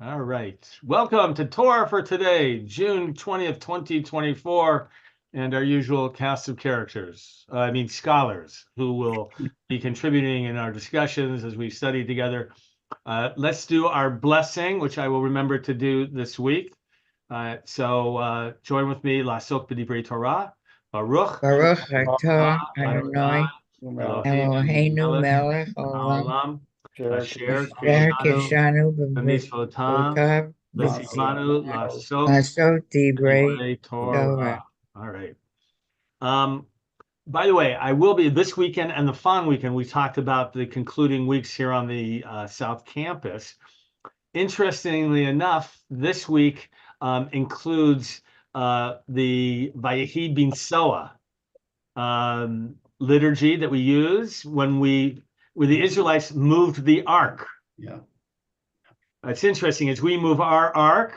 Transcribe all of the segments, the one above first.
All right. Welcome to Torah for today, June 20th, 2024, and our usual cast of characters, scholars, who will be contributing in our discussions as we study together. Let's do our blessing, which I will remember to do this week. So join with me, Lasok b'divrei Torah, Baruch, Baruch atah atah Adonai, Adonai Eloheinu Eloheinu melech melech olam haolam, asher asher kishanu kishanu b'mitzvotav, b'mitzvotav V'tzivanu lasok v'lasot divrei divrei Torah. Torah. All right. Um, by the way, I will be this weekend and the following weekend. We talked about the concluding weeks here on the South Campus. Interestingly enough, this week includes the Vayehi bin Soa liturgy that we use when the Israelites moved the ark. Yeah. It's interesting as we move our ark.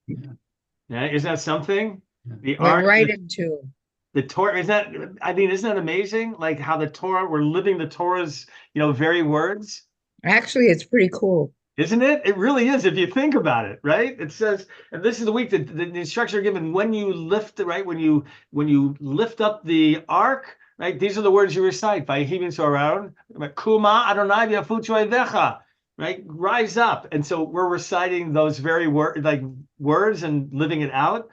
Yeah. Isn't that something? The We're ark, right into the Torah, isn't that amazing? Like how the Torah, we're living the Torah's, very words. Actually, it's pretty cool. Isn't it? It really is if you think about it, right? It says, and this is the week that the instructions are given when you lift, right? When you lift up the ark, right? These are the words you recite. Vayihim so around, Kuma Adonai v'yafutu ovecha, right? Rise up. And so we're reciting those very words and living it out.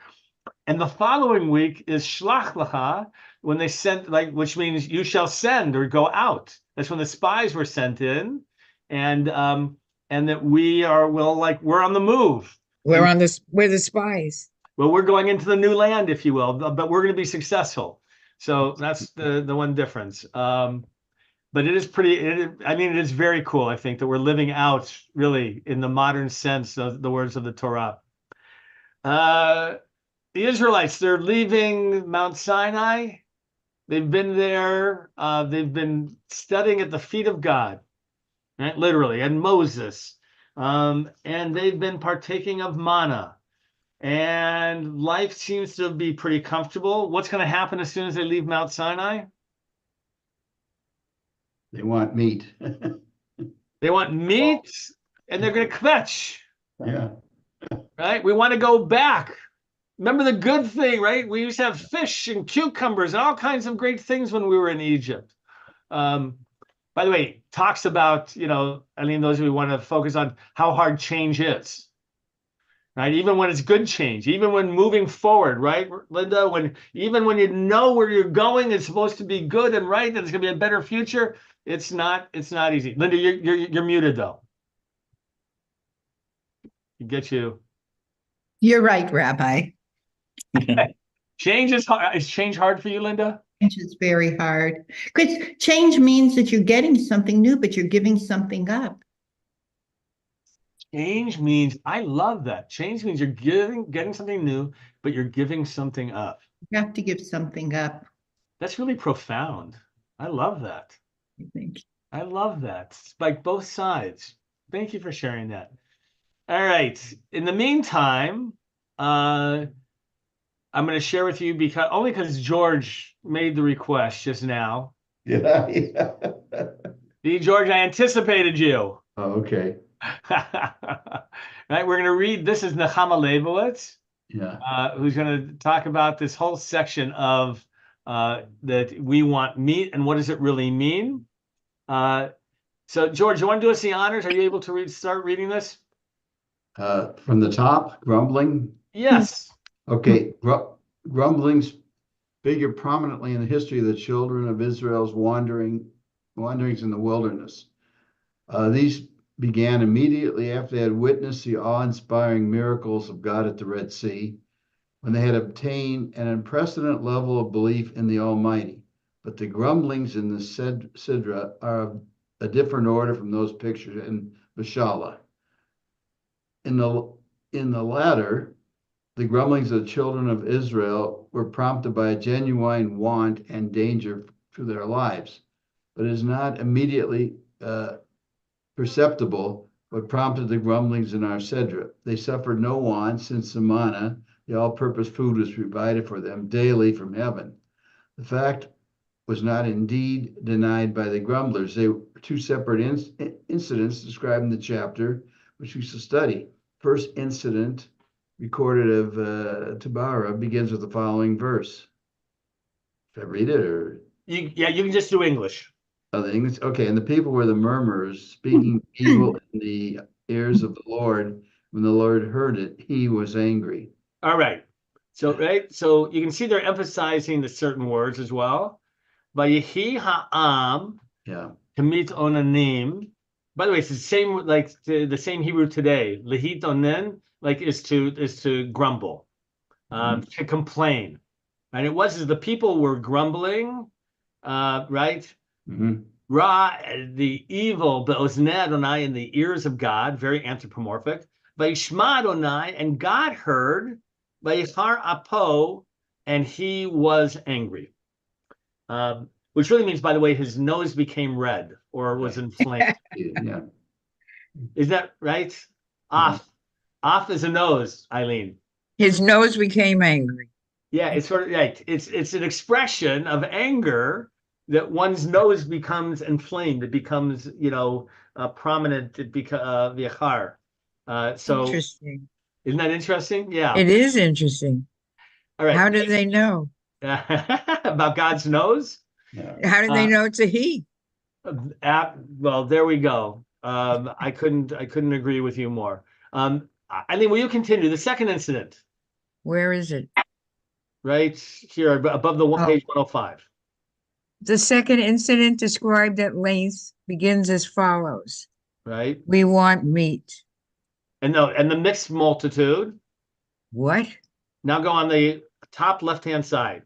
And the following week is Shlach Lecha, when they sent, which means you shall send or go out. That's when the spies were sent in, and that we're on the move. We're the spies. Well, we're going into the new land, if you will, but we're going to be successful. So that's the one difference. But it is it is very cool, I think, that we're living out really in the modern sense of the words of the Torah. The Israelites, they're leaving Mount Sinai. They've been there. They've been studying at the feet of God, right? Literally, and Moses. And they've been partaking of manna. And life seems to be pretty comfortable. What's going to happen as soon as they leave Mount Sinai? They want meat. They want meat, and they're going to kvetch. Yeah. Right? We want to go back. Remember the good thing, right? We used to have fish and cucumbers and all kinds of great things when we were in Egypt. By the way, talks about, those of you who want to focus on how hard change is, right? Even when it's good change, even when moving forward, right, Linda? Even when you know where you're going, it's supposed to be good and right, and it's going to be a better future. It's not easy. Linda, you're muted though. Get you. You're right, Rabbi. Change is hard. Is change hard for you, Linda? Change is very hard because change means that you're getting something new, but you're giving something up. Change means, I love that. Change means you're getting something new, but you're giving something up. You have to give something up. That's really profound. I love that. I think. I love that. It's like both sides. Thank you for sharing that. All right. In the meantime, I'm going to share with you because George made the request just now. Yeah. See, George, I anticipated you. Oh, okay. Right, we're going to read. This is Nechama Leibowitz, who's going to talk about this whole section of that we want meat and what does it really mean. So, George, you want to do us the honors? Are you able to start reading this? From the top, grumbling. Yes. Okay, grumblings figure prominently in the history of the children of Israel's wanderings in the wilderness. These began immediately after they had witnessed the awe-inspiring miracles of God at the Red Sea, when they had obtained an unprecedented level of belief in the Almighty. But the grumblings in the Sidra are of a different order from those pictured in Mashallah. In the latter, the grumblings of the children of Israel were prompted by a genuine want and danger to their lives, but it is not immediately perceptible what prompted the grumblings in our Sedra. They suffered no want, since the manna, the all-purpose food, was provided for them daily from heaven. The fact was not indeed denied by the grumblers. They were two separate incidents described in the chapter which we shall study. first incident recorded of Tabara begins with the following verse. If I read it or You can just do English. the English. Okay, and the people were the murmurers, speaking evil in the ears of the Lord. When the Lord heard it, he was angry. All right. So you can see they're emphasizing the certain words as well. Vayehi ha'am Yeah. tamit onanim. By the way, it's the same like the same Hebrew today. Lehit onen like is to grumble, to complain. And it was as the people were grumbling, right? Mhm. Ra, the evil, be'oznei Adonai, in the ears of God, very anthropomorphic. Vayishma Adonai, and God heard. Vayichar apo, and he was angry. Which really means, by the way, his nose became red or was inflamed. Yeah. Is that right? Off is a nose, Eileen. His nose became angry. Yeah, it's sort of right. It's an expression of anger that one's nose becomes inflamed. It becomes, prominent. It becomes viachar. So Interesting. isn't that interesting? Yeah. It is interesting. All right. How do they know? About God's nose? Yeah. How do they know it's a he? Well, there we go. I couldn't agree with you more. Eileen, will you continue? The second incident, Where is it? right here above the page 105. The second incident described at length begins as follows. Right. We want meat. And the mixed multitude. What? Now go on the top left-hand side.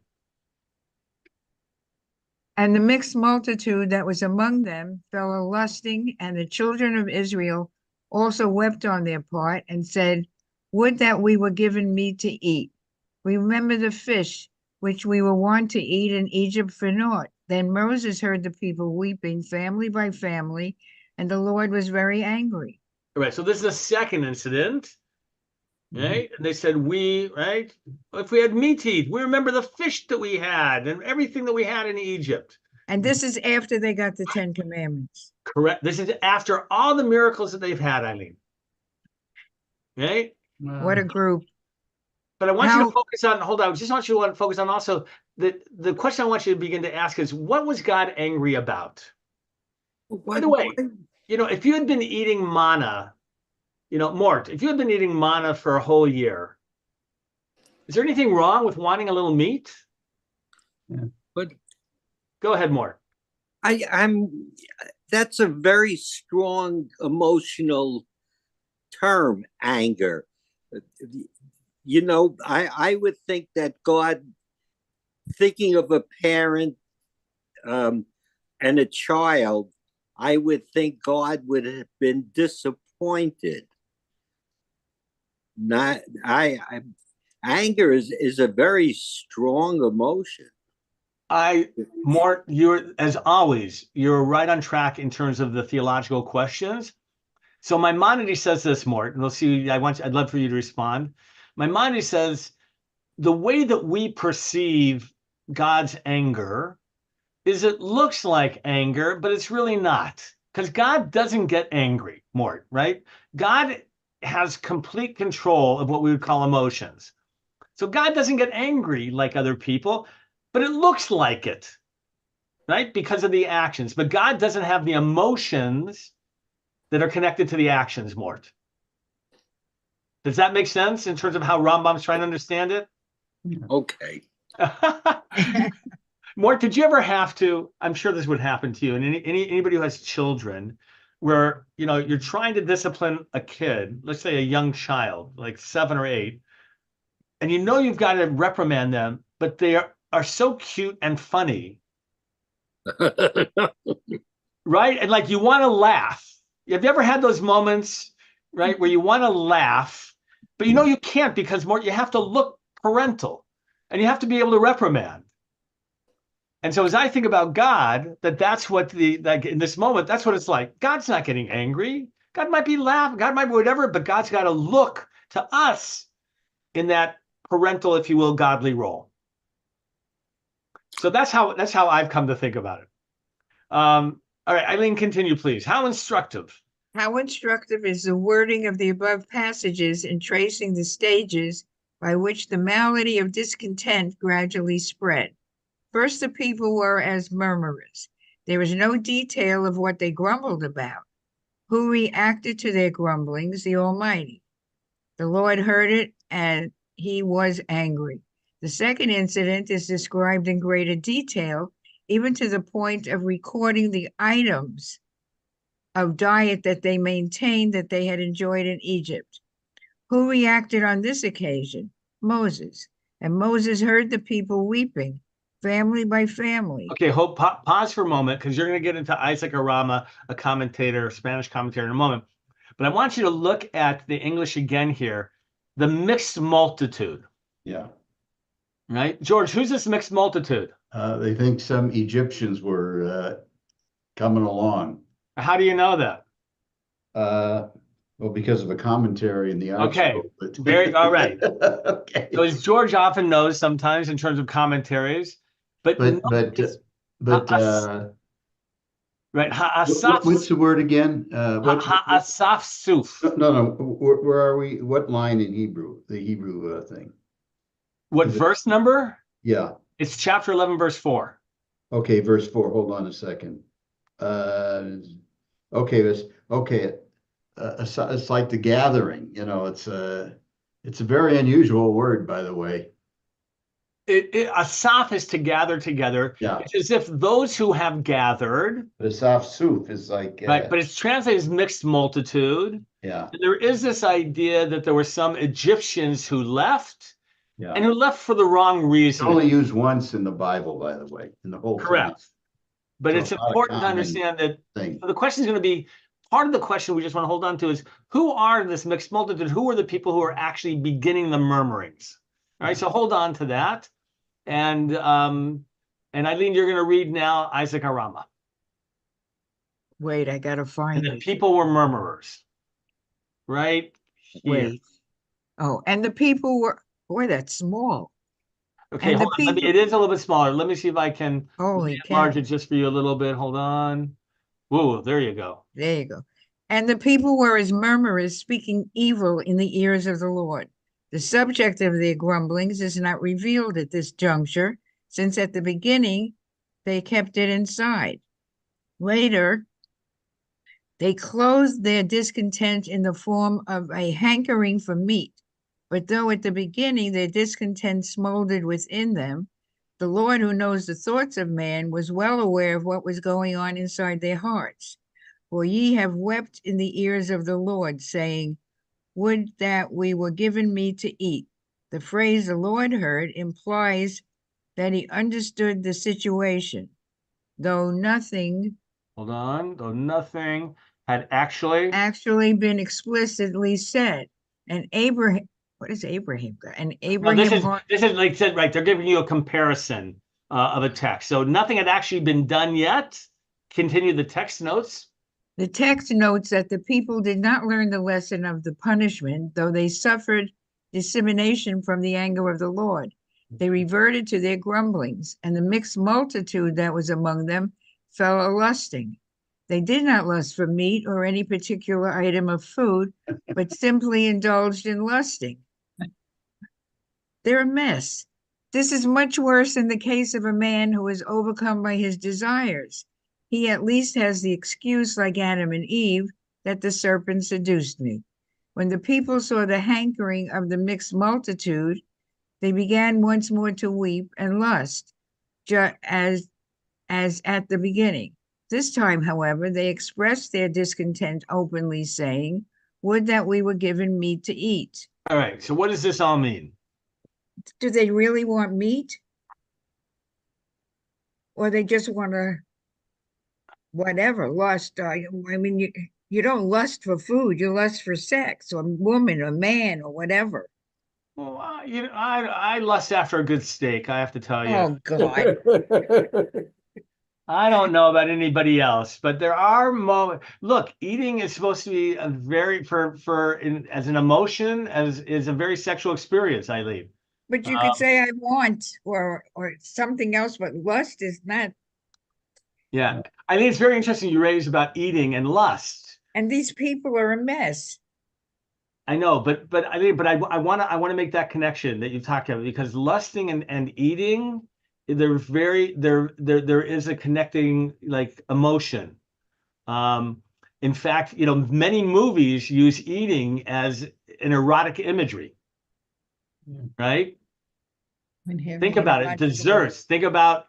And the mixed multitude that was among them fell a lusting, and the children of Israel also wept on their part and said, would that we were given meat to eat. Remember the fish which we were wont to eat in Egypt for naught. Then Moses heard the people weeping family by family, and the Lord was very angry. All right, so this is the second incident, right? And they said, right? If we had meat to eat, we remember the fish that we had and everything that we had in Egypt. And this is after they got the 10 Commandments. Correct. This is after all the miracles that they've had, Eileen. Right? What a group. But I want you to focus on, hold on, I just want you to focus on also the question I want you to begin to ask is, what was God angry about? By the way, if you had been eating manna, Mort, if you had been eating manna for a whole year, is there anything wrong with wanting a little meat? Yeah. But go ahead, Mort. That's a very strong emotional term, anger. I would think that God, thinking of a parent and a child, I would think God would have been disappointed. Anger is a very strong emotion. Mort, as always, you're right on track in terms of the theological questions. So Maimonides says this, Mort, and we'll see. I'd love for you to respond. Maimonides says the way that we perceive God's anger is it looks like anger, but it's really not, because God doesn't get angry, Mort, right? God has complete control of what we would call emotions. So God doesn't get angry like other people, but it looks like it, right? Because of the actions. But God doesn't have the emotions that are connected to the actions, Mort. Does that make sense in terms of how Rambam's trying to understand it? Okay. Mort, did you ever have to, I'm sure this would happen to you, and anybody who has children, where you're trying to discipline a kid, let's say a young child, like 7 or 8, and you've got to reprimand them, but they are so cute and funny, right? And like you want to laugh. Have you ever had those moments, right, where you want to laugh, but you can't, because Mort, you have to look parental, and you have to be able to reprimand. And so as I think about God, that's what in this moment, that's what it's like. God's not getting angry. God might be laughing, God might be whatever, but God's got to look to us in that parental, if you will, godly role. So that's how I've come to think about it. All right, Eileen, continue, please. How instructive. How instructive is the wording of the above passages in tracing the stages by which the malady of discontent gradually spread. First, the people were as murmurers. There is no detail of what they grumbled about. Who reacted to their grumblings? The Almighty. The Lord heard it, and he was angry. The second incident is described in greater detail, even to the point of recording the items of diet that they maintained that they had enjoyed in Egypt. Who reacted on this occasion? Moses. And Moses heard the people weeping, family by family. Okay, pause for a moment, because you're going to get into Isaac Arama, a commentator, Spanish commentator, in a moment. But I want you to look at the English again here. The mixed multitude. Yeah. Right? George, who's this mixed multitude? They think some Egyptians were coming along. How do you know that? Well, because of a commentary in the Okay, article. But... all right. Okay. So as George often knows sometimes in terms of commentaries, but right. What's the word again? Ha'asaf suf. No. Where are we? What line in Hebrew? The Hebrew thing. What verse number? Yeah. It's chapter 11, verse 4. Okay, verse 4. Hold on a second. Okay, it's like the gathering. You know, it's a very unusual word, by the way. Asaf is to gather together. Yeah. It's as if those who have gathered. But Asaf Suf is like right, but it's translated as mixed multitude. Yeah. And there is this idea that there were some Egyptians who left. Yeah. And who left for the wrong reason. It's only used once in the Bible, by the way, in the whole correct. Time. But so it's important to understand that so the question is going to be, part of the question we just want to hold on to is, who are this mixed multitude? Who are the people who are actually beginning the murmurings? All right, so hold on to that. And Eileen, you're going to read now Isaac Arama. Wait, I got to find and it. The people were murmurers. Right here. Wait. Oh, and the people were, boy, that's small. Okay, hold on. It is a little bit smaller. Let me see if I can enlarge it just for you a little bit. Hold on. Whoa, there you go. There you go. And the people were as murmurers, speaking evil in the ears of the Lord. The subject of their grumblings is not revealed at this juncture, since at the beginning they kept it inside. Later, they clothed their discontent in the form of a hankering for meat. But though at the beginning their discontent smoldered within them, the Lord, who knows the thoughts of man, was well aware of what was going on inside their hearts. For ye have wept in the ears of the Lord, saying, would that we were given meat to eat. The phrase the Lord heard implies that he understood the situation, though nothing had actually been explicitly said. And Abraham, what is Abraham? And Abraham. No, this is like said, right? They're giving you a comparison of a text. So nothing had actually been done yet. Continue the text notes. The text notes that the people did not learn the lesson of the punishment, though they suffered dissemination from the anger of the Lord. They reverted to their grumblings, and the mixed multitude that was among them fell a-lusting. They did not lust for meat or any particular item of food, but simply indulged in lusting. They're a mess. This is much worse in the case of a man who is overcome by his desires. He at least has the excuse, like Adam and Eve, that the serpent seduced me. When the people saw the hankering of the mixed multitude, they began once more to weep and lust, just as at the beginning. This time, however, they expressed their discontent openly, saying, would that we were given meat to eat. All right, so what does this all mean? Do they really want meat? Or they just want to, whatever, lust? I mean, you don't lust for food, you lust for sex, or a woman, or a man, or whatever. Well, I lust after a good steak, I have to tell you. Oh, God. I don't know about anybody else, but there are moments. Look, eating is supposed to be a very, as an emotion, is a very sexual experience, Eileen. But you could say I want, or something else, but lust is not. Yeah, I think it's very interesting you raised about eating and lust, And these people are a mess. I know, but I want to make that connection that you talked about, because lusting and eating, they're very there is a connecting like emotion. In fact, many movies use eating as an erotic imagery, right? Think about it, desserts. Think about,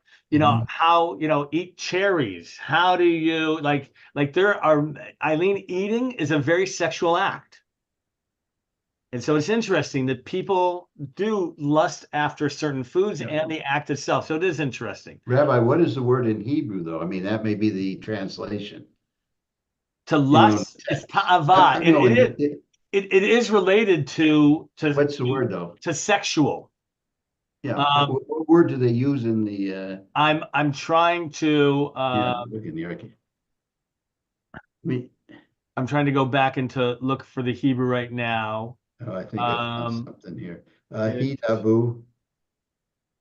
how, eat cherries. How do you like there are, Eileen, eating is a very sexual act. And so it's interesting that people do lust after certain foods and the act itself. So it is interesting. Rabbi, what is the word in Hebrew, though? I mean, that may be the translation. To lust is ta'ava. It is related to what's the word, though? To sexual. Yeah. What word do they use in the? I'm trying to. Look in the archive. I'm trying to go back and to look for the Hebrew right now. Oh, I think I found something here. Hitabu.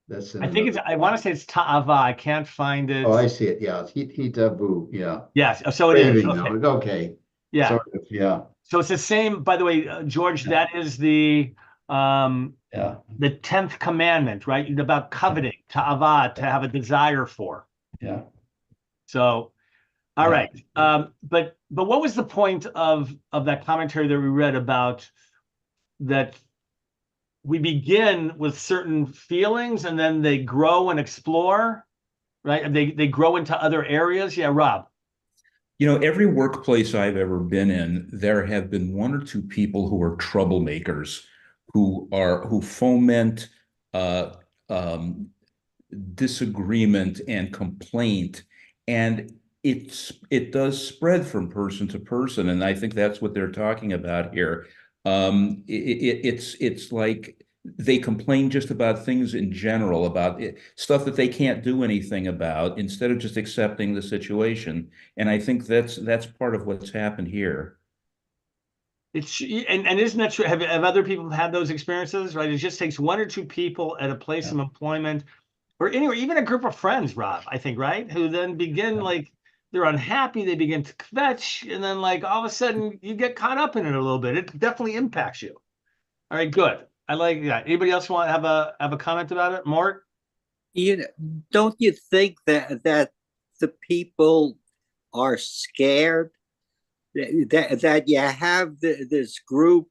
That's I think I want to say it's ta'ava. I can't find it. Oh, I see it. Yeah, it's hitabu. Yeah. Yes. So it is. Okay. Okay. Yeah. Sort of, yeah. So it's the same. By the way, George, that is the 10th commandment, right? About coveting, ta'ava, to have a desire for. Yeah. So, all right. But what was the point of that commentary that we read about that? We begin with certain feelings and then they grow and explore, right? They grow into other areas. Yeah, Rob. Every workplace I've ever been in, there have been one or two people who are troublemakers, who foment disagreement and complaint, and it does spread from person to person, and I think that's what they're talking about here. It's like they complain just about things in general, about stuff that they can't do anything about, instead of just accepting the situation. And I think that's part of what's happened here. And isn't that true? Have other people had those experiences, right? It just takes one or two people at a place of employment, or anywhere, even a group of friends, Rob, I think, right? Who then begin like they're unhappy, they begin to kvetch, and then like all of a sudden you get caught up in it a little bit. It definitely impacts you. All right, good. I like that. Anybody else want to have a comment about it, Mort? Don't you think that the people are scared that you have this group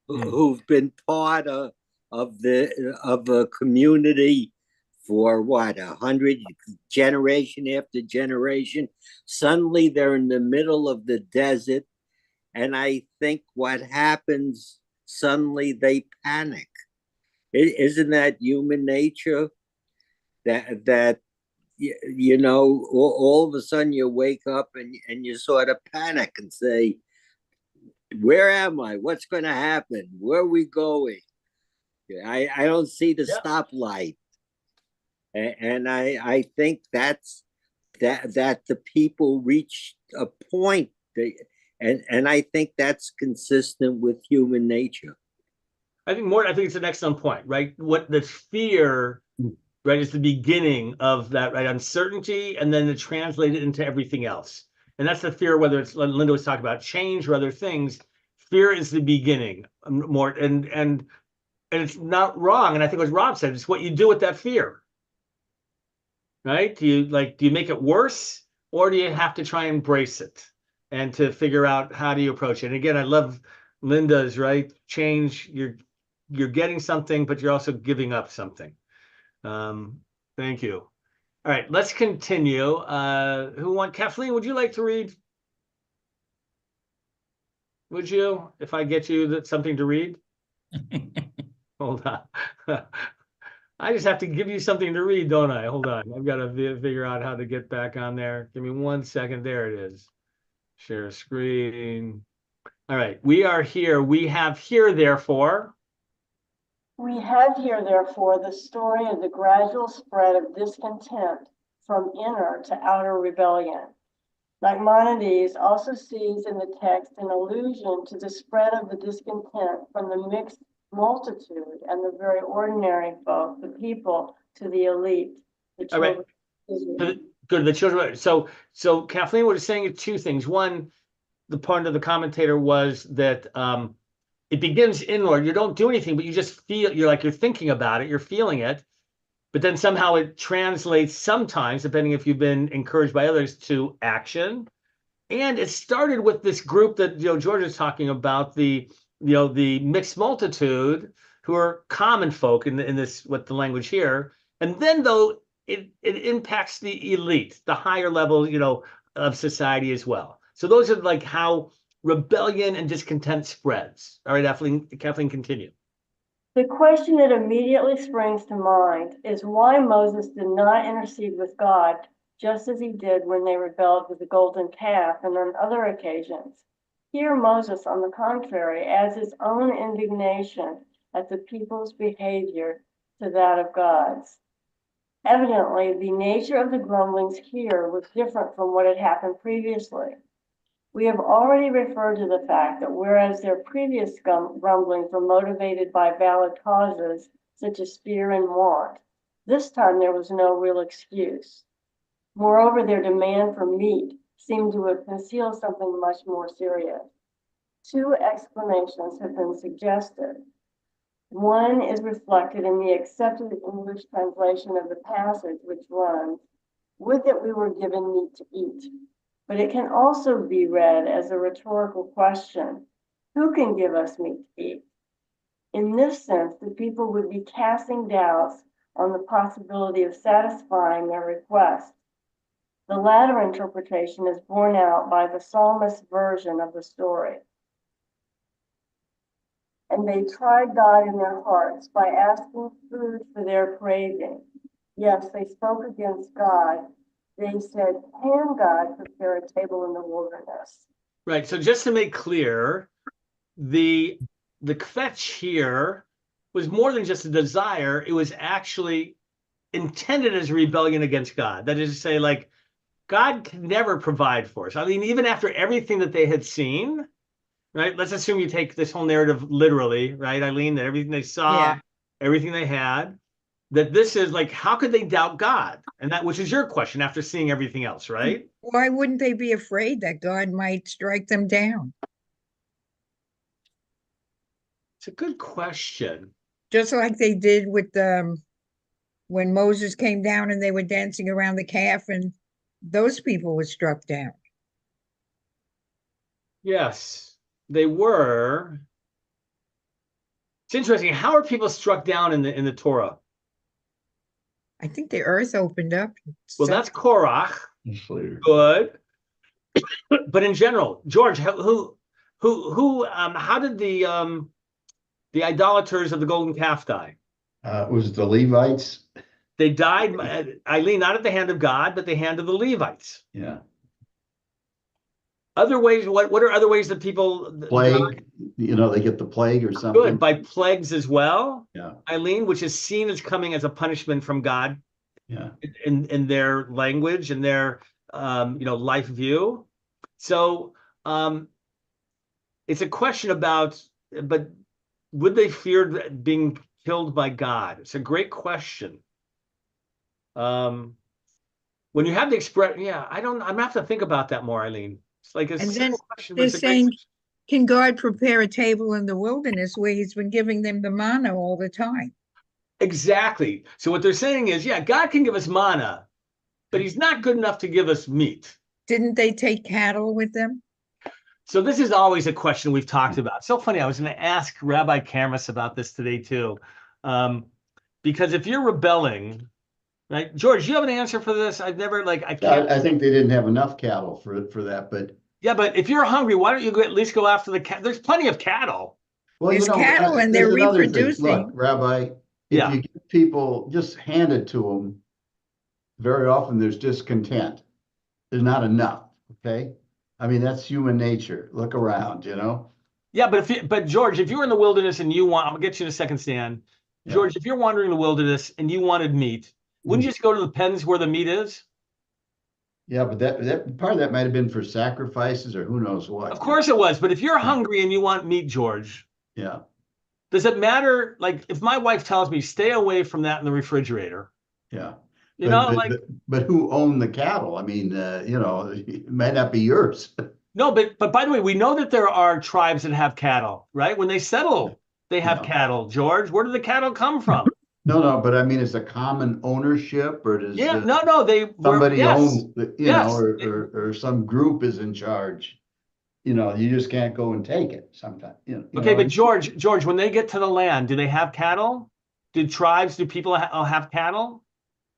who've been part of a community for 100 generation after generation? Suddenly they're in the middle of the desert, and I think what happens, suddenly they panic. Isn't that human nature? That all of a sudden you wake up and you sort of panic and say, where am I? What's going to happen? Where are we going? I don't see the stoplight. And I think that's that the people reach a point and I think that's consistent with human nature. I think it's an excellent point, right? What the fear, right, is the beginning of that, right? Uncertainty, and then to translate it into everything else. And that's the fear, whether it's Linda was talking about change or other things. Fear is the beginning more, and it's not wrong. And I think what Rob said, it's what you do with that fear, right? Do you make it worse, or do you have to try and embrace it and to figure out how do you approach it? And again, I love Linda's, right? Change, you're getting something, but you're also giving up something. Thank you. All right, let's continue. Kathleen, would you like to read? Would you, if I get you something to read? Hold on. I just have to give you something to read, don't I? Hold on. I've got to figure out how to get back on there. Give me 1 second. There it is. Share screen. All right, we are here. We have here, therefore. We have here, therefore, the story of the gradual spread of discontent from inner to outer rebellion. Maimonides also sees in the text an allusion to the spread of the discontent from the mixed multitude and the very ordinary folk, the people, to the elite, the children of Israel. Good, the children. So Kathleen was saying two things. One, the point of the commentator was that it begins inward. You don't do anything, but you just feel, you're thinking about it, you're feeling it, but then somehow it translates sometimes, depending if you've been encouraged by others, to action. And it started with this group that George is talking about, the mixed multitude, who are common folk in this, what the language here. And then though it impacts the elite, the higher level, of society as well. So those are like how rebellion and discontent spreads. All right, Kathleen, continue. The question that immediately springs to mind is why Moses did not intercede with God just as he did when they rebelled with the golden calf and on other occasions. Here Moses, on the contrary, adds his own indignation at the people's behavior to that of God's. Evidently, the nature of the grumblings here was different from what had happened previously. We have already referred to the fact that whereas their previous grumblings were motivated by valid causes, such as fear and want, this time there was no real excuse. Moreover, their demand for meat seemed to have concealed something much more serious. Two explanations have been suggested. One is reflected in the accepted English translation of the passage, which runs, "Would that we were given meat to eat." But it can also be read as a rhetorical question, who can give us meat to eat? In this sense, the people would be casting doubts on the possibility of satisfying their request. The latter interpretation is borne out by the psalmist's version of the story. And they tried God in their hearts by asking food for their craving. Yes, they spoke against God. They said, can God prepare a table in the wilderness? Right. So just to make clear, the kvetch here was more than just a desire. It was actually intended as a rebellion against God. That is to say, like, God can never provide for us. I mean, even after everything that they had seen, right? Let's assume you take this whole narrative literally, right, Eileen, that everything they saw, everything they had, that this is like, how could they doubt God? And that, which is your question after seeing everything else, right? Why wouldn't they be afraid that God might strike them down? It's a good question. Just like they did with when Moses came down and they were dancing around the calf and those people were struck down. Yes, they were. It's interesting. How are people struck down in the Torah? I think the earth opened up. Well, that's Korach. Good. But in general, George, how did the idolaters of the golden calf die? It was the Levites. They died, Eileen, not at the hand of God, but the hand of the Levites. Yeah. Other ways, what are other ways that people Plague, they get the plague or something. Good, by plagues as well. Yeah. Eileen, which is seen as coming as a punishment from God. Yeah. In their language and their life view. So it's a question about, but would they fear being killed by God? It's a great question. When you have the expression, I'm gonna have to think about that more, Eileen. It's like a then question. they're saying, can God prepare a table in the wilderness where he's been giving them the manna all the time? Exactly. So what they're saying is, God can give us manna, but he's not good enough to give us meat. Didn't they take cattle with them? So this is always a question we've talked about. So funny, I was going to ask Rabbi Camus about this today too. Because if you're rebelling, right? George, you have an answer for this? I've never, I can't. I think they didn't have enough cattle for that, but. Yeah, but if you're hungry, why don't you at least go after the cattle? There's plenty of cattle. Well, there's cattle and they're reproducing. Look, Rabbi, if you give people, just hand it to them, very often there's discontent. There's not enough, okay? I mean, that's human nature. Look around, Yeah, but George, if you're in the wilderness and you want, I'll get you in a second, Stan. George, if you're wandering the wilderness and you wanted meat, wouldn't you just go to the pens where the meat is? Yeah, but that part of that might have been for sacrifices or who knows what. Of course it was, but if you're hungry and you want meat, George, does it matter? Like, if my wife tells me, stay away from that in the refrigerator. Yeah. But who owned the cattle? I mean, it might not be yours. No, but by the way, we know that there are tribes that have cattle, right? When they settle, they have No. cattle. George, where do the cattle come from? No, but I mean, is a common ownership, or does Yeah, no, they were, somebody yes, own, yes. or some group is in charge? You just can't go and take it sometimes, Okay, but George, when they get to the land, do they have cattle? Do people have cattle?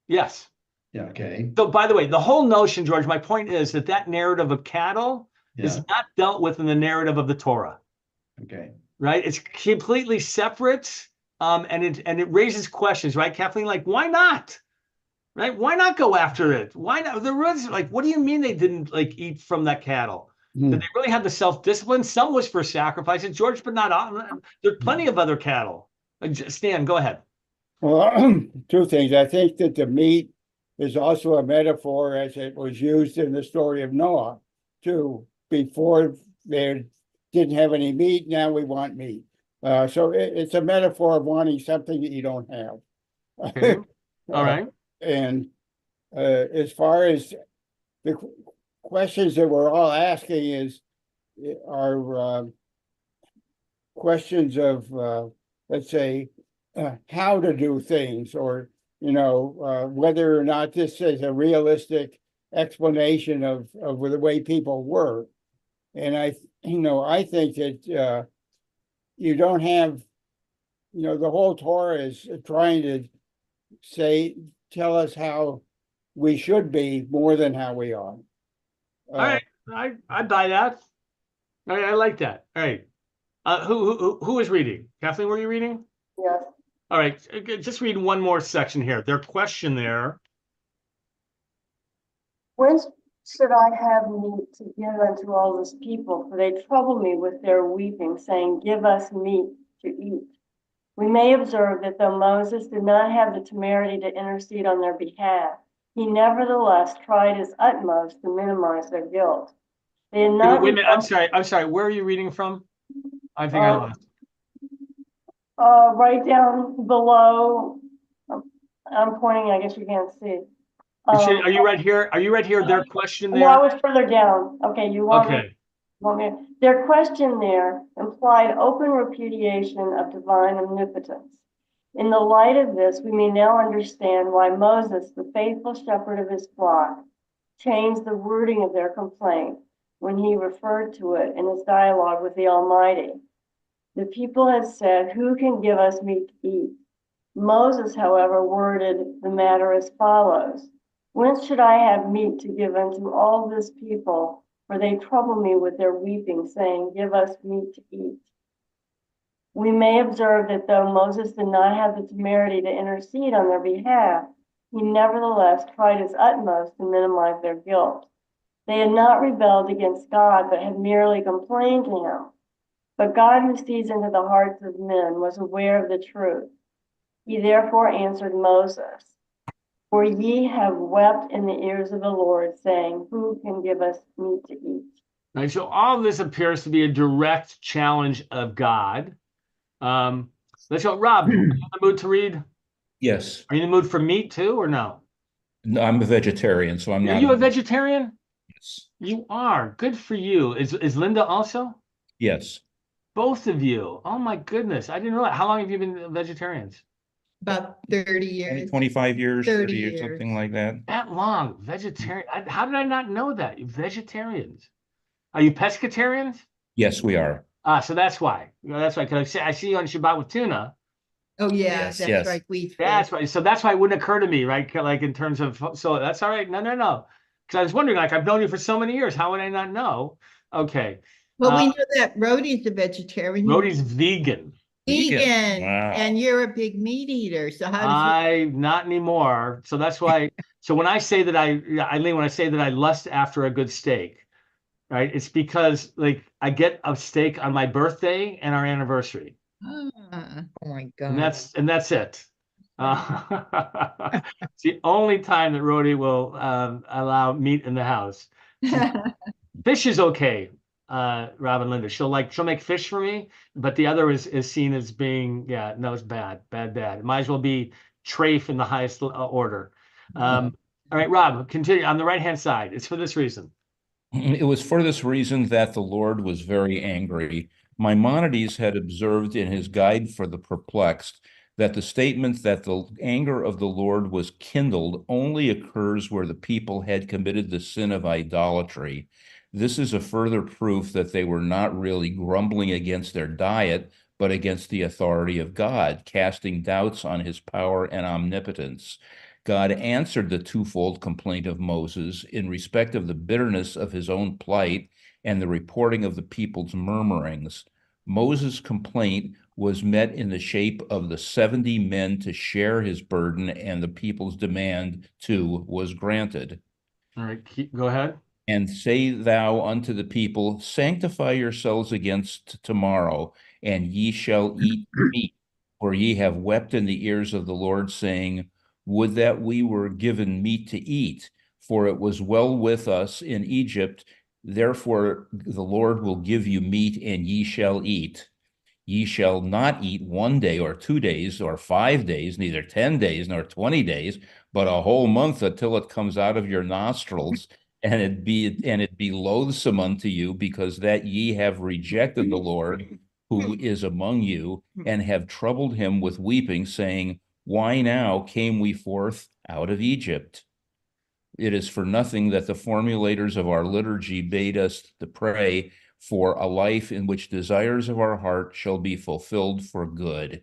Yes. Yeah, okay, So by the way, the whole notion, George, my point is that narrative of cattle is yeah, not dealt with in the narrative of the Torah, okay. right? It's completely separate. And it raises questions, right, Kathleen? Like, why not? Right? Why not go after it? Why not? The roots, like, what do you mean they didn't like eat from that cattle? Did they really have the self-discipline? Some was for sacrifices, George, but not all. There's plenty of other cattle. Stan, go ahead. Well, two things. I think that the meat is also a metaphor as it was used in the story of Noah, too. Before they didn't have any meat, now we want meat. So it's a metaphor of wanting something that you don't have. Okay. All right. And as far as the questions that we're all asking are questions of, let's say, how to do things, or whether or not this is a realistic explanation of the way people were. And I think that you don't have, the whole Torah is trying to tell us how we should be more than how we are. All right, I buy that. I like that. All right. Who is reading? Kathleen, were you reading? Yes. All right, just read one more section here. Their question there. When should I have meat to give unto all this people? For they trouble me with their weeping, saying, give us meat to eat. We may observe that though Moses did not have the temerity to intercede on their behalf, he nevertheless tried his utmost to minimize their guilt. They had not. Wait a minute, I'm sorry. Where are you reading from? I think I lost. Right down below. I'm pointing, I guess you can't see. Are you right here? Are you right here? Their question there? No, I was further down. Okay, you want me? Okay. Their question there implied open repudiation of divine omnipotence. In the light of this, we may now understand why Moses, the faithful shepherd of his flock, changed the wording of their complaint when he referred to it in his dialogue with the Almighty. The people had said, who can give us meat to eat? Moses, however, worded the matter as follows. Whence should I have meat to give unto all this people? For they trouble me with their weeping, saying, give us meat to eat. We may observe that though Moses did not have the temerity to intercede on their behalf, he nevertheless tried his utmost to minimize their guilt. They had not rebelled against God, but had merely complained to him. But God, who sees into the hearts of men, was aware of the truth. He therefore answered Moses, for ye have wept in the ears of the Lord, saying, who can give us meat to eat? Right, so all of this appears to be a direct challenge of God. Let's go. Rob, are you in the mood to read? Yes. Are you in the mood for meat too, or no? No, I'm a vegetarian, so I'm not. Are you a vegetarian? Yes. You are. Good for you. Is Linda also? Yes. Both of you. Oh my goodness. I didn't realize. How long have you been vegetarians? About 30 years. 25 years, 30 30 years, years. something like that. That long. Vegetarian. How did I not know that? You vegetarians. Are you pescatarians? Yes, we are. So that's why. That's why. Because I see you on Shabbat with tuna. Oh, yeah, Yes, that's yes. right. We That's right. So that's why it wouldn't occur to me, right? Like in terms of, so that's all right. No. Because I was wondering, like, I've known you for so many years. How would I not know? Okay. Well, we know that Rhodey's a vegetarian. Rhodey's vegan. Vegan, Wow. and you're a big meat eater. So how does Not anymore. So that's why. So when I say that Eileen, when I say that I lust after a good steak, right? It's because like I get a steak on my birthday and our anniversary. oh my God. And that's it. It's the only time that Rhodey will allow meat in the house. Fish is okay, Rob and Linda. She'll make fish for me, but the other is seen as being, no, it's bad. It might as well be trafe in the highest order. All right, Rob, continue on the right-hand side. It's for this reason. It was for this reason that the Lord was very angry. Maimonides had observed in his Guide for the Perplexed that the statement that the anger of the Lord was kindled only occurs where the people had committed the sin of idolatry. This is a further proof that they were not really grumbling against their diet, but against the authority of God, casting doubts on his power and omnipotence. God answered the twofold complaint of Moses in respect of the bitterness of his own plight and the reporting of the people's murmurings. Moses' complaint was met in the shape of the 70 men to share his burden, and the people's demand too was granted. All right, go ahead. And say thou unto the people, sanctify yourselves against tomorrow, and ye shall eat meat, for ye have wept in the ears of the Lord, saying, would that we were given meat to eat, for it was well with us in Egypt. Therefore the Lord will give you meat, and ye shall eat. Ye shall not eat 1 day or 2 days or 5 days, neither 10 days nor 20 days, but a whole month until it comes out of your nostrils, and it be loathsome unto you, because that ye have rejected the Lord who is among you, and have troubled him with weeping, saying, why now came we forth out of Egypt? It is for nothing that the formulators of our liturgy bade us to pray for a life in which desires of our heart shall be fulfilled for good.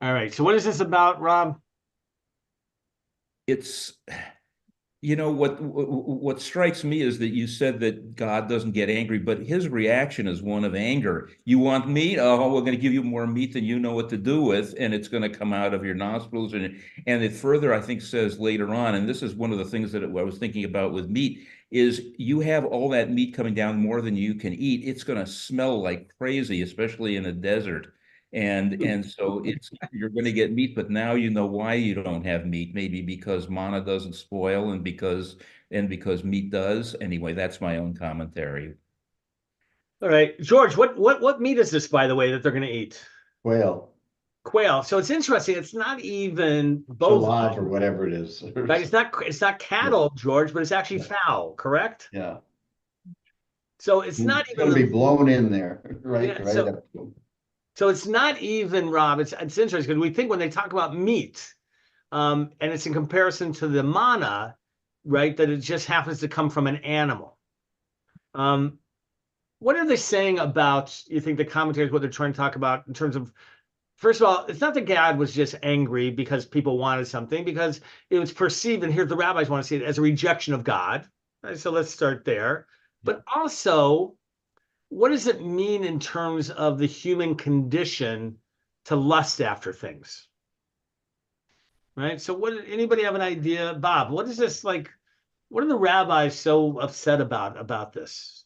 All right. So what is this about, Rob? It's, you know, what strikes me is that you said that God doesn't get angry, but his reaction is one of anger. You want meat? Oh, we're going to give you more meat than you know what to do with, and it's going to come out of your nostrils. And it further, I think, says later on, and this is one of the things that I was thinking about with meat, is you have all that meat coming down more than you can eat. It's going to smell like crazy, especially in a desert. And so you're going to get meat, but now you know why you don't have meat. Maybe because manna doesn't spoil, and because meat does. Anyway, that's my own commentary. All right, George, what meat is this, by the way, that they're going to eat? Quail, Quail. So it's interesting. It's not even live bovine, or whatever it is. right? It's not cattle, George, but it's actually fowl, correct? Yeah. So it's not It's even gonna be blown in there, right? Yeah, Right up. so it's not even, Rob. It's interesting because we think when they talk about meat, and it's in comparison to the manna, right, that it just happens to come from an animal. What are they saying about, you think, the commentators, what they're trying to talk about in terms of, first of all, it's not that God was just angry because people wanted something, because it was perceived, and here the rabbis want to see it as a rejection of God. Right, so let's start there. But also, what does it mean in terms of the human condition to lust after things? Right. So anybody have an idea? Bob, what is this like? What are the rabbis so upset about this?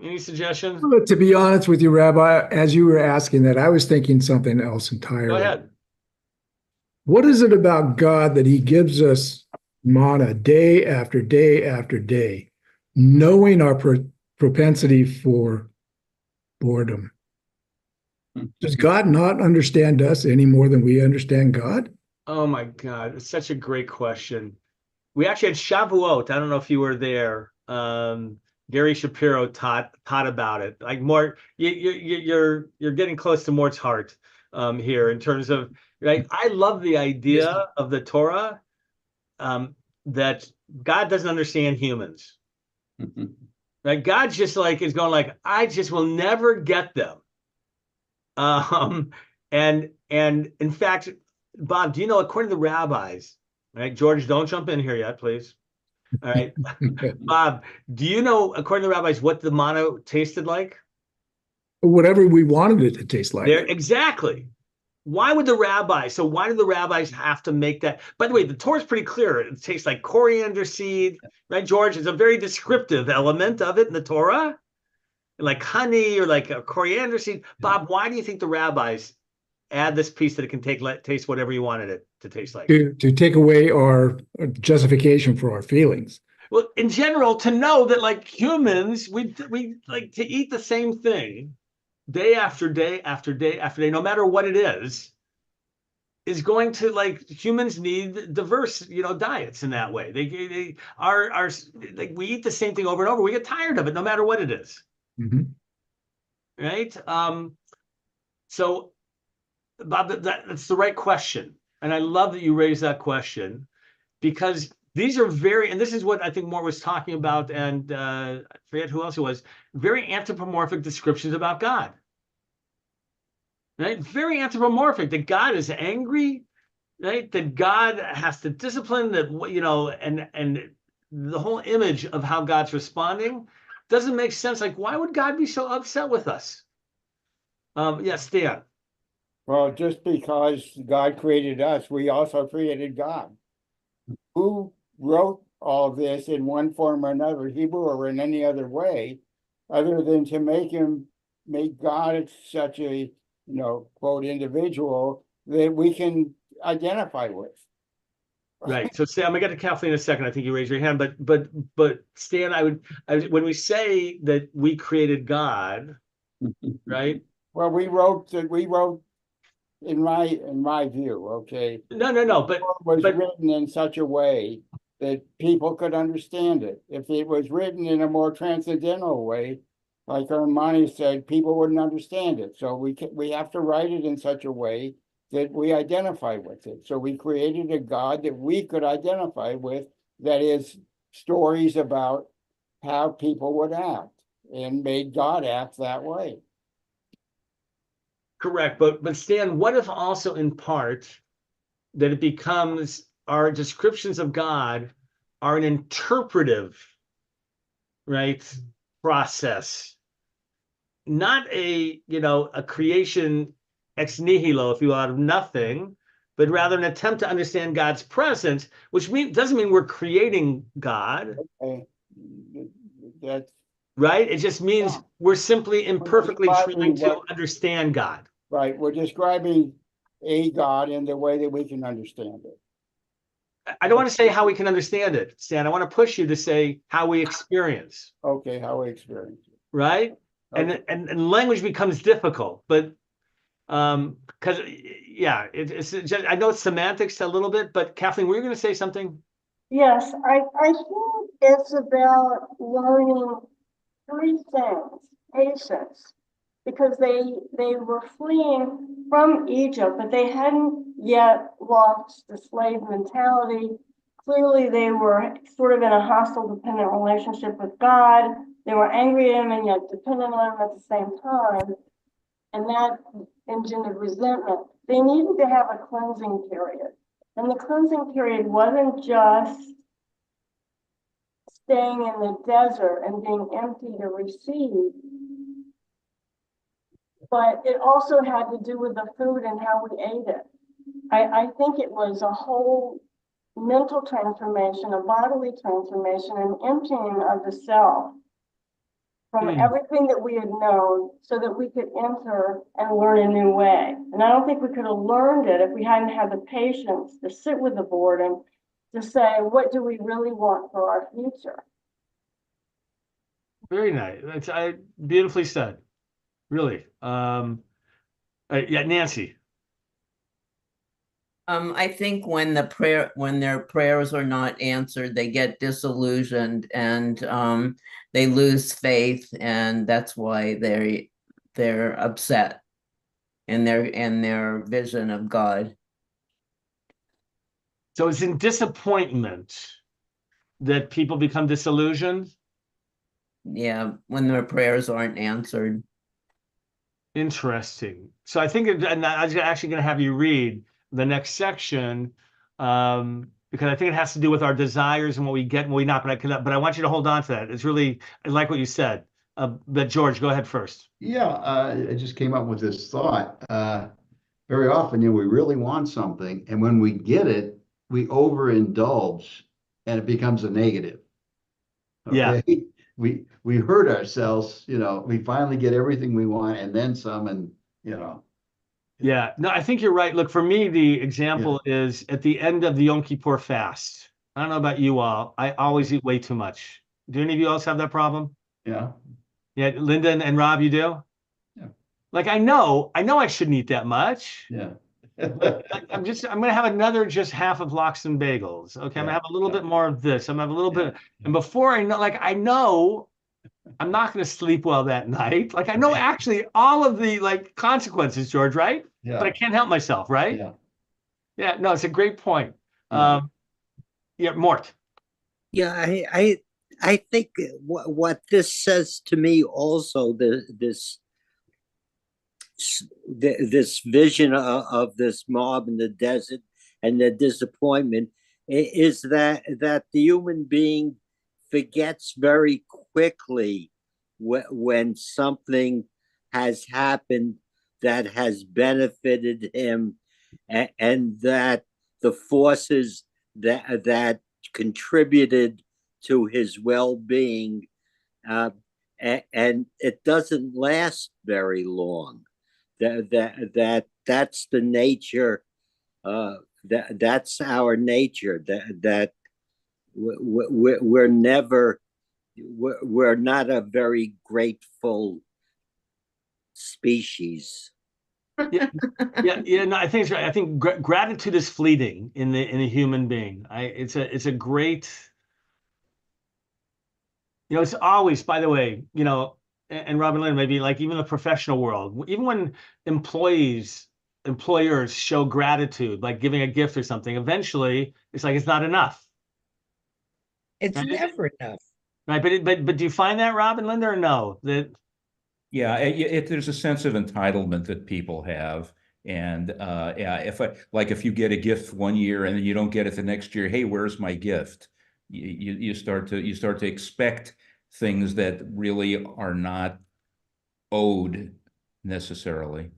Any suggestions? Well, to be honest with you, Rabbi, as you were asking that, I was thinking something else Go entirely. ahead. What is it about God that he gives us manna day after day after day, knowing our propensity for boredom? Does God not understand us any more than we understand God? Oh my God, it's such a great question. We actually had Shavuot. I don't know if you were there. Gary Shapiro taught about it. Like more, you're getting close to Mort's heart here in terms of, right. I love the idea of the Torah that God doesn't understand humans. Right? God just like is going like, I just will never get them. And in fact, Bob, do you know, according to the rabbis, right? George, don't jump in here yet, please. All right. Bob, do you know, according to the rabbis, what the manna tasted like? Whatever we wanted it to taste like. There, exactly. Why do the rabbis have to make that? By the way, the Torah is pretty clear. It tastes like coriander seed, right, George? It's a very descriptive element of it in the Torah, like honey or like a coriander seed. Bob, why do you think the rabbis add this piece that it can taste whatever you wanted it to taste like? To take away our justification for our feelings. Well, in general, to know that like humans, we like to eat the same thing day after day after day after day, no matter what it is. is going to, like, humans need diverse, diets in that way. They are like, we eat the same thing over and over. We get tired of it no matter what it is. Mhm. Right? So Bob, that's the right question. And I love that you raised that question, because these are and this is what I think Moore was talking about, and I forget who else it was, very anthropomorphic descriptions about God. Right? Very anthropomorphic, that God is angry, right? That God has to discipline, that, and the whole image of how God's responding doesn't make sense. Like, why would God be so upset with us? Yes, Dan. Well, just because God created us, we also created God. Who wrote all of this in one form or another, Hebrew or in any other way, other than to make God such a, quote, individual that we can identify with. Right. So Stan, I'm gonna get to Kathleen in a second. I think you raised your hand, but Stan, when we say that we created God, right? Well, we wrote in my view, okay. No, but was written in such a way that people could understand it. If it was written in a more transcendental way, like Armani said, people wouldn't understand it. So we have to write it in such a way that we identify with it. So we created a God that we could identify with, that is stories about how people would act, and made God act that way. correct. But Stan, what if also in part that it becomes our descriptions of God are an interpretive, right, process, not a creation ex nihilo, if you will, out of nothing, but rather an attempt to understand God's presence, which doesn't mean we're creating God. Okay. That's right. It just means we're simply imperfectly trying to understand God. right. We're describing a God in the way that we can understand it. I don't want to say how we can understand it, Stan. I want to push you to say how we experience. Okay, how we experience it. Right. Okay. And language becomes difficult, but because it's just, I know it's semantics a little bit, but Kathleen, were you going to say something? Yes, I think it's about learning three things. Patience, because they were fleeing from Egypt, but they hadn't yet lost the slave mentality. Clearly, they were sort of in a hostile, dependent relationship with God. They were angry at him and yet dependent on him at the same time. And that engendered resentment. They needed to have a cleansing period. And the cleansing period wasn't just staying in the desert and being empty to receive, but it also had to do with the food and how we ate it. I think it was a whole mental transformation, a bodily transformation, an emptying of the self from everything that we had known, so that we could enter and learn a new way. And I don't think we could have learned it if we hadn't had the patience to sit with the boredom, to say, what do we really want for our future? Very nice. It's beautifully said. Really. Yeah, Nancy. I think when their prayers are not answered, they get disillusioned, and they lose faith, and that's why they're upset in their vision of God. So it's in disappointment that people become disillusioned. Yeah, when their prayers aren't answered. Interesting. So I think, and I was actually going to have you read the next section, because I think it has to do with our desires and what we get and what we not. But I want you to hold on to that. It's really, I like what you said. But George, go ahead first. Yeah, I just came up with this thought. Very often, we really want something, and when we get it, we overindulge, and it becomes a negative. Okay? Yeah. We hurt ourselves. We finally get everything we want, and then some, and Yeah, no, I think you're right. Look, for me, the example is at the end of the Yom Kippur fast. I don't know about you all. I always eat way too much. Do any of you else have that problem? Yeah. Yeah, Linda and Rob, you do? Yeah. Like, I know I shouldn't eat that much. Yeah. I'm gonna have another just half of lox and bagels. Okay, I'm gonna Yeah, have a little yeah. bit more of this. I'm gonna have a little Yeah, bit, and before I know, like I know I'm not gonna sleep well that night. Like I know actually all of the like consequences, George, right? But I yeah, can't help myself, right? yeah, Yeah, no, it's a great point. yeah. Yeah, Mort. Yeah, I think what this says to me also, this vision of this mob in the desert and the disappointment is that the human being forgets very quickly when something has happened that has benefited him, and that the forces that contributed to his well-being, uh, and it doesn't last very long. That's the nature. That's our nature. That we're never, we're not a very grateful species. Yeah, no, I think it's right. I think gratitude is fleeting in a human being. It's a great, it's always, by the way, and Robin Lynn, maybe like even the professional world, even when employers show gratitude, like giving a gift or something, eventually it's like it's not enough, It's right? never enough. Right, but do you find that, Robin, Linda, or no? That Yeah, there's a sense of entitlement that people have. And yeah, if you get a gift one year and then you don't get it the next year, hey, where's my gift? You start to expect things that really are not owed necessarily.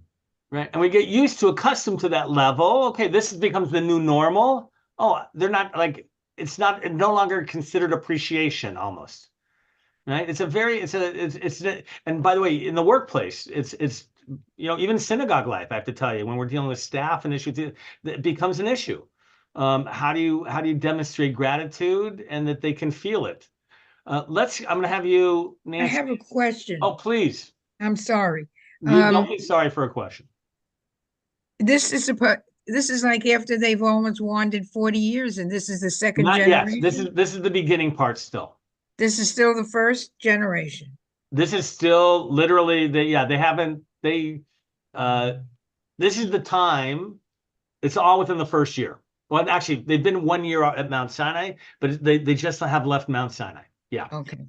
right, and we get accustomed to that level. Okay, this becomes the new normal. Oh, they're not like it's no longer considered appreciation almost. Right? And by the way, in the workplace, it's even synagogue life. I have to tell you, when we're dealing with staff and issues, it becomes an issue. How do you demonstrate gratitude and that they can feel it? I'm going to have you, I Nancy. have a question. Oh, please. I'm sorry. Don't be sorry for a question. This is like after they've almost wandered 40 years, and this is the second Not yet. generation. This is the beginning part still. This is still the first generation. This is still literally this is the time. It's all within the first year. Well, actually, they've been 1 year at Mount Sinai, but they just have left Mount Sinai. Yeah. Okay.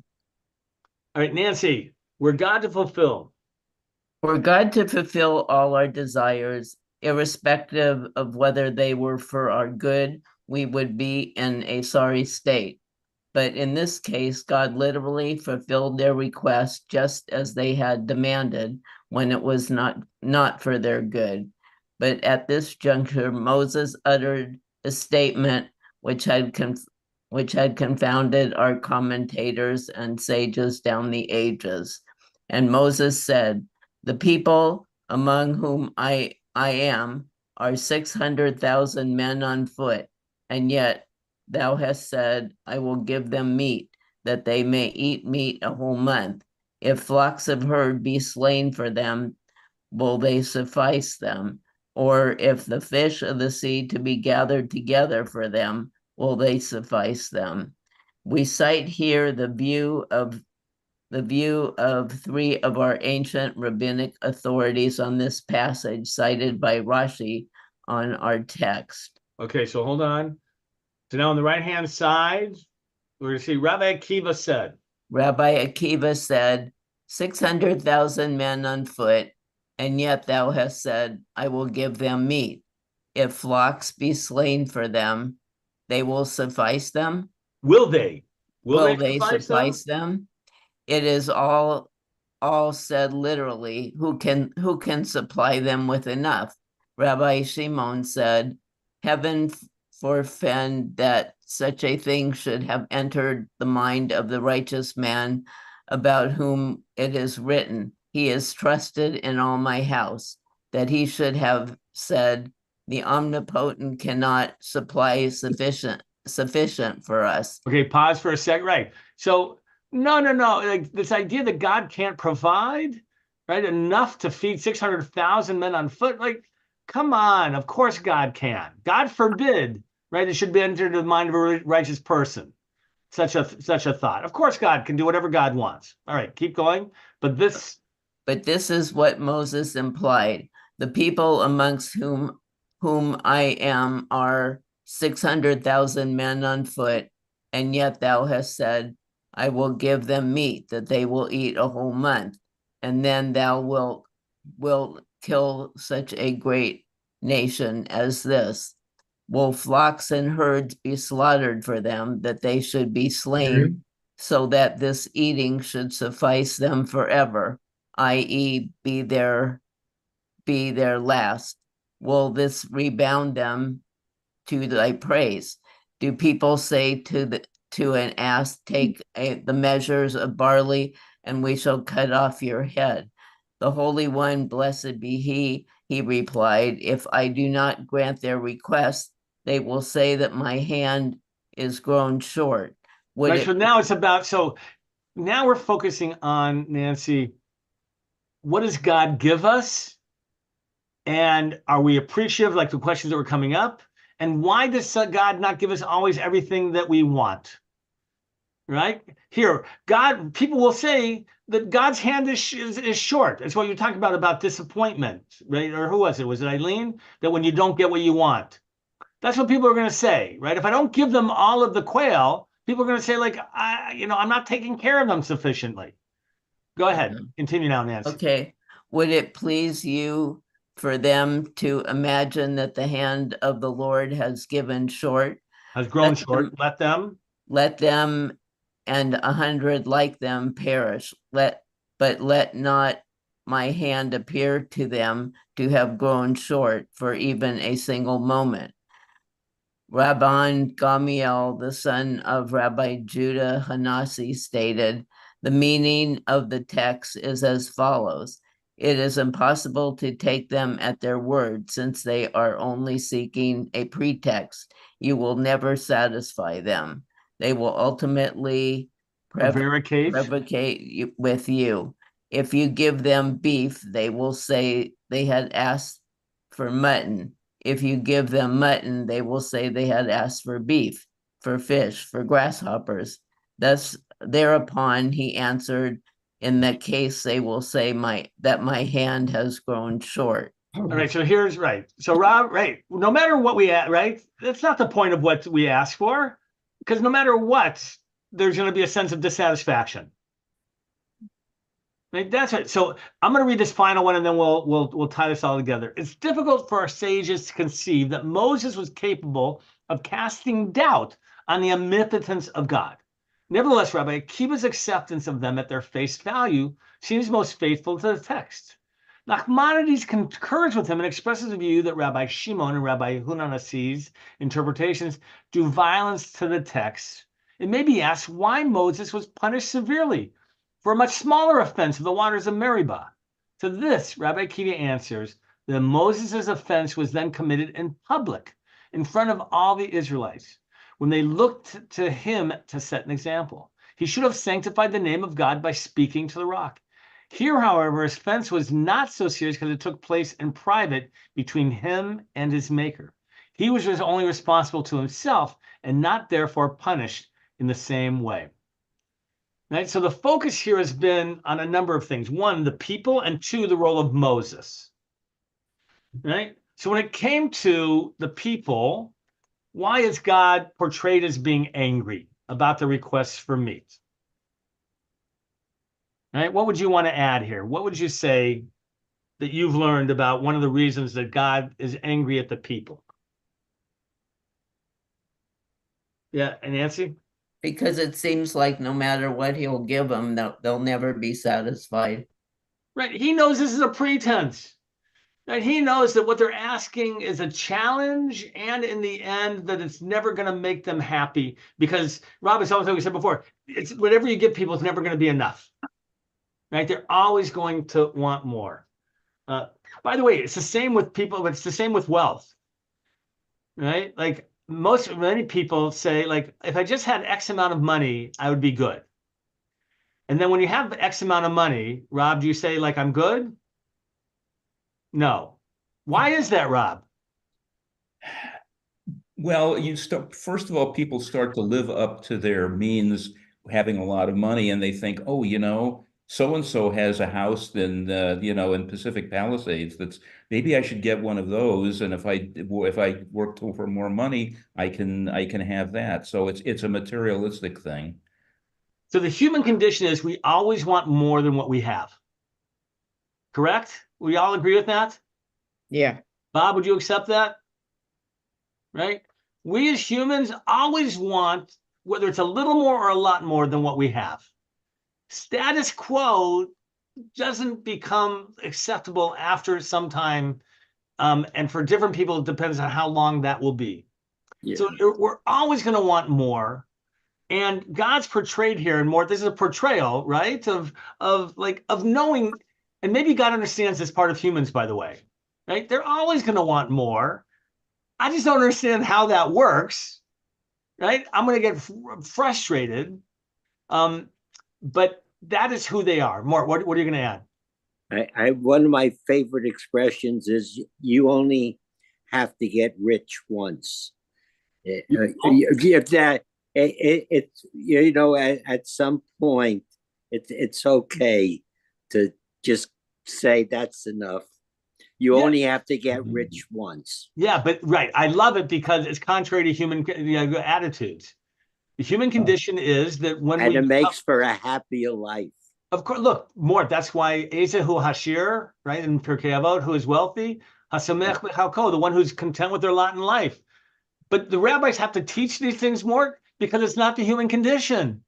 All right, Nancy, we're God to fulfill. For God to fulfill all our desires, irrespective of whether they were for our good, we would be in a sorry state. But in this case, God literally fulfilled their request just as they had demanded when it was not for their good. But at this juncture, Moses uttered a statement which had confounded our commentators and sages down the ages. And Moses said, "The people among whom I am are 600,000 men on foot, and yet thou hast said, I will give them meat, that they may eat meat a whole month. If flocks of herd be slain for them, will they suffice them? Or if the fish of the sea to be gathered together for them, will they suffice them?" We cite here the view of three of our ancient rabbinic authorities on this passage, cited by Rashi on our text. Okay, so hold on. So now on the right-hand side, we're going to see Rabbi Akiva said. Rabbi Akiva said, 600,000 men on foot, and yet thou hast said, I will give them meat. If flocks be slain for them, they will suffice them. Will they? Will they suffice them? It is all said literally. Who can supply them with enough? Rabbi Shimon said, heaven forfend that such a thing should have entered the mind of the righteous man, about whom it is written, he is trusted in all my house, that he should have said, the omnipotent cannot supply sufficient for us. Okay, pause for a sec. Right. So no. Like this idea that God can't provide, right, enough to feed 600,000 men on foot. Like Come on, of course God can. God forbid, right? It should be entered into the mind of a righteous person. Such a thought. Of course God can do whatever God wants. All right, keep going. But this is what Moses implied. The people amongst whom I am are 600,000 men on foot, and yet thou hast said, I will give them meat that they will eat a whole month, and then thou will kill such a great nation as this. Will flocks and herds be slaughtered for them, that they should be slain, so that this eating should suffice them forever, i.e., be their last? Will this rebound them to thy praise? Do people say to an ass, take the measures of barley, and we shall cut off your head? The Holy One, blessed be he replied, if I do not grant their request, they will say that my hand is grown short. right, so now it's about, so now we're focusing on, Nancy, what does God give us? And are we appreciative, like the questions that were coming up? And why does God not give us always everything that we want? Right? Here, God, people will say that God's hand is short. That's what you're talking about disappointment, right? Or who was it? Was it Eileen? That when you don't get what you want. That's what people are going to say, right? If I don't give them all of the quail, people are going to say, like, I'm not taking care of them sufficiently. Go ahead. Continue now, Nancy. Okay. Would it please you for them to imagine that the hand of the Lord has given short? Has grown short. Let them and 100 like them perish. But let not my hand appear to them to have grown short for even a single moment. Rabban Gamiel, the son of Rabbi Judah Hanasi, stated, the meaning of the text is as follows. It is impossible to take them at their word, since they are only seeking a pretext. You will never satisfy them. They will ultimately prevaricate with you. If you give them beef, they will say they had asked for mutton. If you give them mutton, they will say they had asked for beef, for fish, for grasshoppers. Thus, thereupon he answered, in that case, they will say that my hand has grown short. All right, so here's right. So Rob, right, no matter what we ask, right, that's not the point of what we ask for, because no matter what, there's going to be a sense of dissatisfaction. Right, that's right. So I'm going to read this final one, and then we'll tie this all together. It's difficult for our sages to conceive that Moses was capable of casting doubt on the omnipotence of God. Nevertheless, Rabbi Akiva's acceptance of them at their face value seems most faithful to the text. Nachmanides concurs with him and expresses a view that Rabbi Shimon and Rabbi Hanasi's interpretations do violence to the text. It may be asked why Moses was punished severely for a much smaller offense of the waters of Meribah. To this, Rabbi Akiva answers that Moses' offense was then committed in public, in front of all the Israelites, when they looked to him to set an example. He should have sanctified the name of God by speaking to the rock. Here, however, his offense was not so serious because it took place in private between him and his maker. He was only responsible to himself and not therefore punished in the same way. Right? So the focus here has been on a number of things. One, the people, and two, the role of Moses. Right? So when it came to the people, why is God portrayed as being angry about the requests for meat? Right? What would you want to add here? What would you say that you've learned about one of the reasons that God is angry at the people? Yeah, and Nancy? Because it seems like no matter what he'll give them, they'll never be satisfied. Right. He knows this is a pretense. Right. He knows that what they're asking is a challenge, and in the end, that it's never going to make them happy. Because Rob, it's always like we said before, it's whatever you give people, it's never going to be enough. Right. They're always going to want more. By the way, it's the same with people, but it's the same with wealth. Right. Like many people say, like, if I just had X amount of money, I would be good. And then when you have X amount of money, Rob, do you say, like, I'm good? No. Why is that, Rob? Well, first of all, people start to live up to their means, having a lot of money, and they think, oh, so-and-so has a house in Pacific Palisades. Maybe I should get one of those. And if I work for more money, I can have that. So it's a materialistic thing. So the human condition is we always want more than what we have. Correct? We all agree with that? Yeah. Bob, would you accept that? Right? We as humans always want, whether it's a little more or a lot more than what we have. Status quo doesn't become acceptable after some time. And for different people, it depends on how long that will be. Yeah. So we're always going to want more. And God's portrayed here and more. This is a portrayal, right? Of knowing, and maybe God understands this part of humans, by the way, right? They're always going to want more. I just don't understand how that works, right? I'm going to get frustrated. But that is who they are. Mort, what are you going to add? One of my favorite expressions is you only have to get rich once. At some point, it's okay to just say that's enough. You only have to get rich once. Yeah, but right. I love it because it's contrary to human attitudes. The human condition is that when it makes for a happier life. Of course, look, Mort, that's why Ezehu Hashir, right, in Pirkei Avot, who is wealthy, Hasamech B'Chalko, the one who's content with their lot in life. But the rabbis have to teach these things, Mort, because it's not the human condition.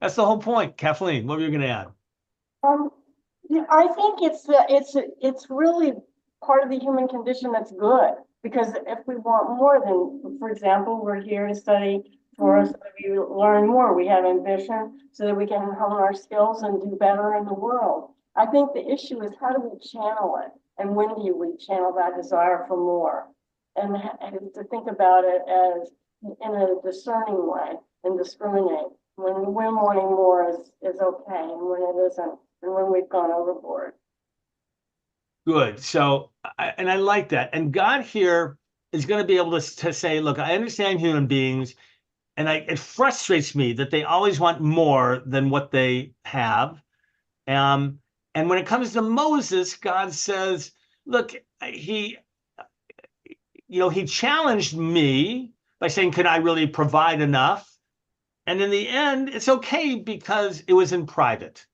That's the whole point. Kathleen, what were you going to add? I think it's really part of the human condition that's good, because if we want more, then, for example, we're here to study Torah so that we learn more. We have ambition so that we can hone our skills and do better in the world. I think the issue is how do we channel it, and when do we channel that desire for more, and to think about it as in a discerning way and discriminate when we're wanting more is okay, and when it isn't, and when we've gone overboard. Good. So, I like that. And God here is going to be able to say, look, I understand human beings, and it frustrates me that they always want more than what they have. And when it comes to Moses, God says, look, he challenged me by saying, can I really provide enough? And in the end, it's okay because it was in private.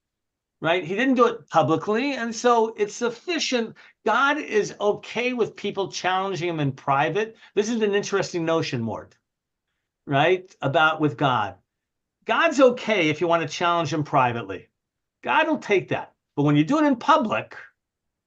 Right? He didn't do it publicly. And so it's sufficient. God is okay with people challenging him in private. This is an interesting notion, Mort, right? About with God. God's okay if you want to challenge him privately. God will take that. But when you do it in public,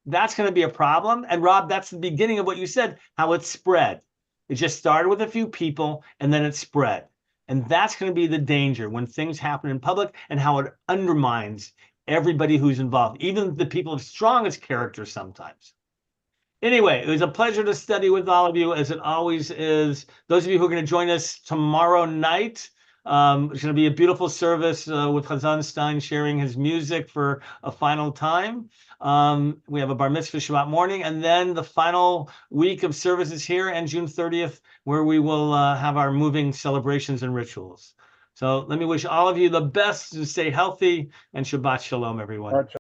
that's going to be a problem. And Rob, that's the beginning of what you said, how it spread. It just started with a few people and then it spread. And that's going to be the danger when things happen in public and how it undermines everybody who's involved, even the people of strongest character sometimes. Anyway, it was a pleasure to study with all of you, as it always is. Those of you who are going to join us tomorrow night, it's going to be a beautiful service with Chazan Stein sharing his music for a final time. We have a bar mitzvah Shabbat morning, and then the final week of services here and June 30th, where we will have our moving celebrations and rituals. So let me wish all of you the best, to stay healthy, and Shabbat Shalom, everyone.